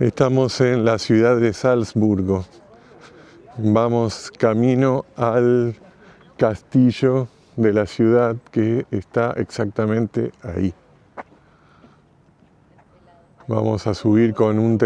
Estamos en la ciudad de Salzburgo. Vamos camino al castillo de la ciudad que está exactamente ahí. Vamos a subir con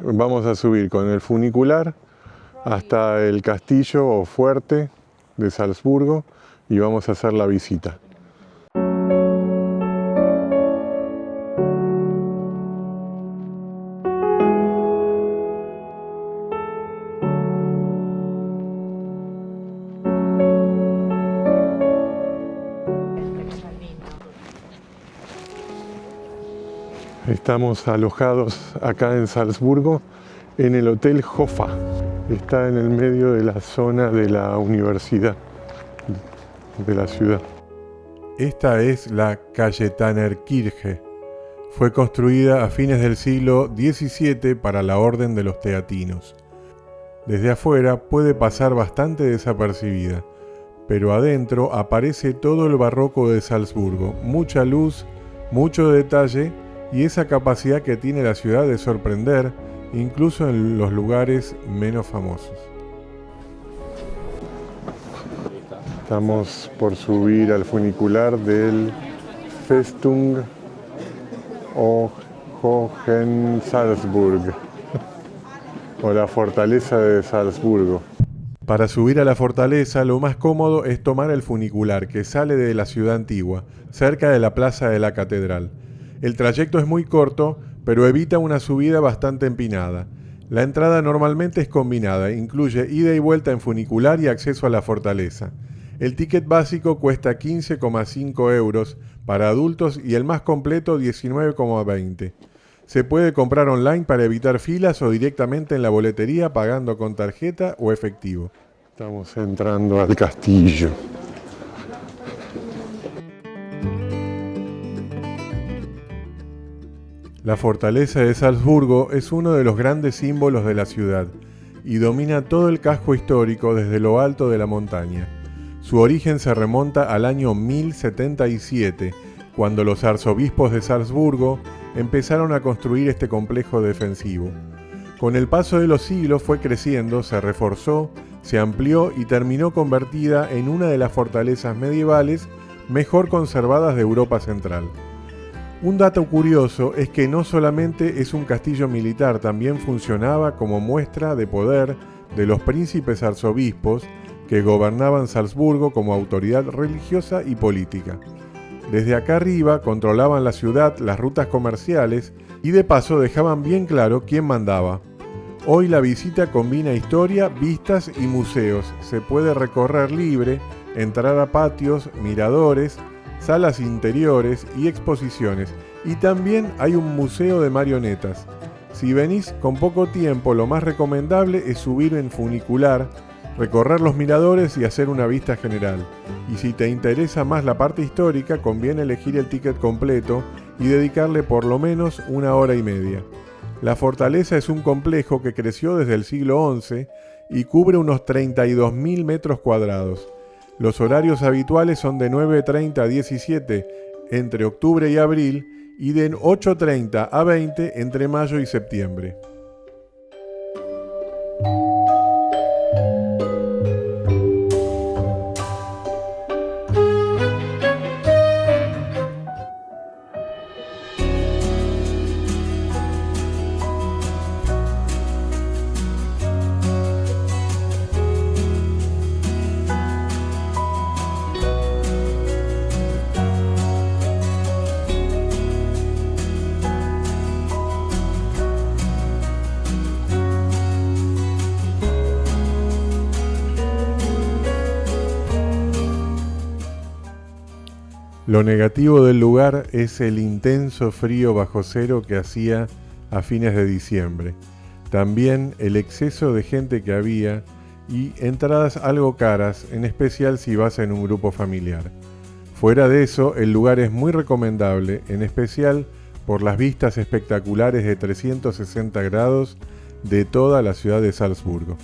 vamos a subir con el funicular hasta el castillo o fuerte de Salzburgo y vamos a hacer la visita. Estamos alojados acá en Salzburgo en el Hotel Hofa. Está en el medio de la zona de la universidad de la ciudad. Esta es la Cayetanerkirche. Fue construida a fines del siglo XVII para la Orden de los Teatinos. Desde afuera puede pasar bastante desapercibida, pero adentro aparece todo el barroco de Salzburgo, mucha luz, mucho detalle y esa capacidad que tiene la ciudad de sorprender, incluso en los lugares menos famosos. Estamos por subir al funicular del Festung Hohensalzburg, o la fortaleza de Salzburgo. Para subir a la fortaleza, lo más cómodo es tomar el funicular que sale de la ciudad antigua, cerca de la plaza de la catedral. El trayecto es muy corto, pero evita una subida bastante empinada. La entrada normalmente es combinada, incluye ida y vuelta en funicular y acceso a la fortaleza. El ticket básico cuesta 15,5 euros para adultos y el más completo 19,20. Se puede comprar online para evitar filas o directamente en la boletería pagando con tarjeta o efectivo. Estamos entrando al castillo. La fortaleza de Salzburgo es uno de los grandes símbolos de la ciudad y domina todo el casco histórico desde lo alto de la montaña. Su origen se remonta al año 1077, cuando los arzobispos de Salzburgo empezaron a construir este complejo defensivo. Con el paso de los siglos fue creciendo, se reforzó, se amplió y terminó convertida en una de las fortalezas medievales mejor conservadas de Europa Central. Un dato curioso es que no solamente es un castillo militar, también funcionaba como muestra de poder de los príncipes arzobispos que gobernaban Salzburgo como autoridad religiosa y política. Desde acá arriba controlaban la ciudad, las rutas comerciales y de paso dejaban bien claro quién mandaba. Hoy la visita combina historia, vistas y museos. Se puede recorrer libre, entrar a patios, miradores, salas interiores y exposiciones, y también hay un museo de marionetas. Si venís con poco tiempo, lo más recomendable es subir en funicular, recorrer los miradores y hacer una vista general. Y si te interesa más la parte histórica, conviene elegir el ticket completo y dedicarle por lo menos 1 hora y media. La fortaleza es un complejo que creció desde el siglo XI y cubre unos 32.000 metros cuadrados. Los horarios habituales son de 9:30 a 17 entre octubre y abril y de 8:30 a 20 entre mayo y septiembre. Lo negativo del lugar es el intenso frío bajo cero que hacía a fines de diciembre. También el exceso de gente que había y entradas algo caras, en especial si vas en un grupo familiar. Fuera de eso, el lugar es muy recomendable, en especial por las vistas espectaculares de 360 grados de toda la ciudad de Salzburgo.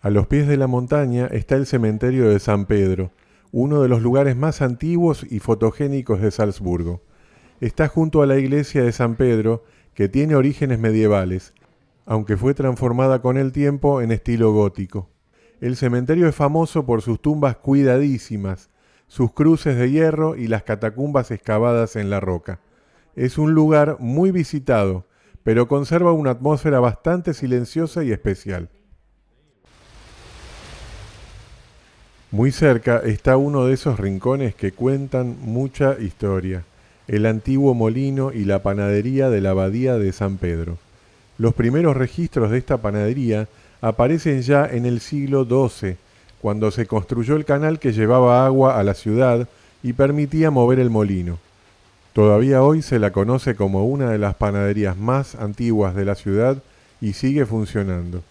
A los pies de la montaña está el cementerio de San Pedro, uno de los lugares más antiguos y fotogénicos de Salzburgo. Está junto a la iglesia de San Pedro, que tiene orígenes medievales, aunque fue transformada con el tiempo en estilo gótico. El cementerio es famoso por sus tumbas cuidadísimas, sus cruces de hierro y las catacumbas excavadas en la roca. Es un lugar muy visitado, pero conserva una atmósfera bastante silenciosa y especial. Muy cerca está uno de esos rincones que cuentan mucha historia, el antiguo molino y la panadería de la abadía de San Pedro. Los primeros registros de esta panadería aparecen ya en el siglo XII, cuando se construyó el canal que llevaba agua a la ciudad y permitía mover el molino. Todavía hoy se la conoce como una de las panaderías más antiguas de la ciudad y sigue funcionando.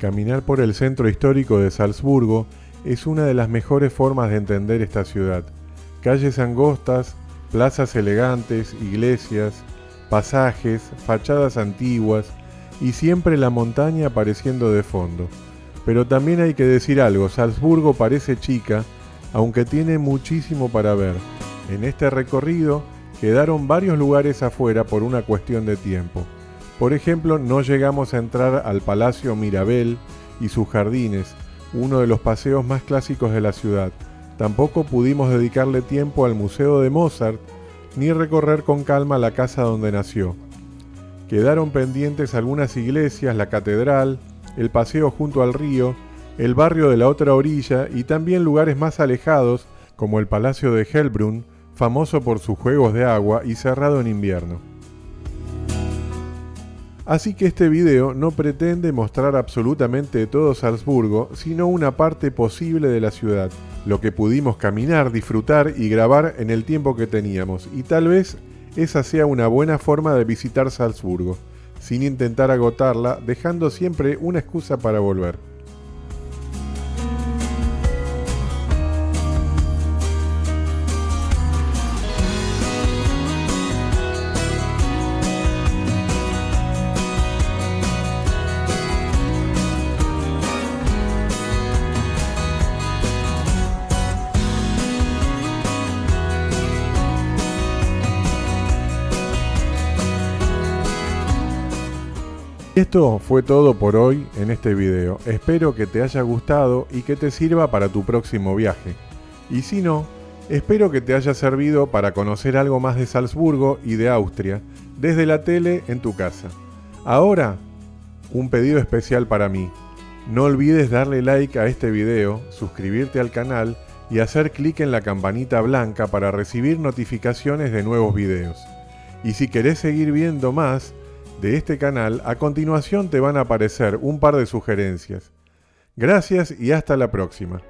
Caminar por el centro histórico de Salzburgo es una de las mejores formas de entender esta ciudad. Calles angostas, plazas elegantes, iglesias, pasajes, fachadas antiguas y siempre la montaña apareciendo de fondo. Pero también hay que decir algo, Salzburgo parece chica, aunque tiene muchísimo para ver. En este recorrido quedaron varios lugares afuera por una cuestión de tiempo. Por ejemplo, no llegamos a entrar al Palacio Mirabel y sus jardines, uno de los paseos más clásicos de la ciudad. Tampoco pudimos dedicarle tiempo al Museo de Mozart, ni recorrer con calma la casa donde nació. Quedaron pendientes algunas iglesias, la catedral, el paseo junto al río, el barrio de la otra orilla y también lugares más alejados, como el Palacio de Hellbrunn, famoso por sus juegos de agua y cerrado en invierno. Así que este video no pretende mostrar absolutamente todo Salzburgo, sino una parte posible de la ciudad, lo que pudimos caminar, disfrutar y grabar en el tiempo que teníamos, y tal vez esa sea una buena forma de visitar Salzburgo, sin intentar agotarla, dejando siempre una excusa para volver. Esto fue todo por hoy en este video. Espero que te haya gustado y que te sirva para tu próximo viaje. Y si no, espero que te haya servido para conocer algo más de Salzburgo y de Austria desde la tele en tu casa. Ahora, un pedido especial para mí. No olvides darle like a este video, suscribirte al canal y hacer clic en la campanita blanca para recibir notificaciones de nuevos videos. Y si querés seguir viendo más de este canal, a continuación te van a aparecer un par de sugerencias. Gracias y hasta la próxima.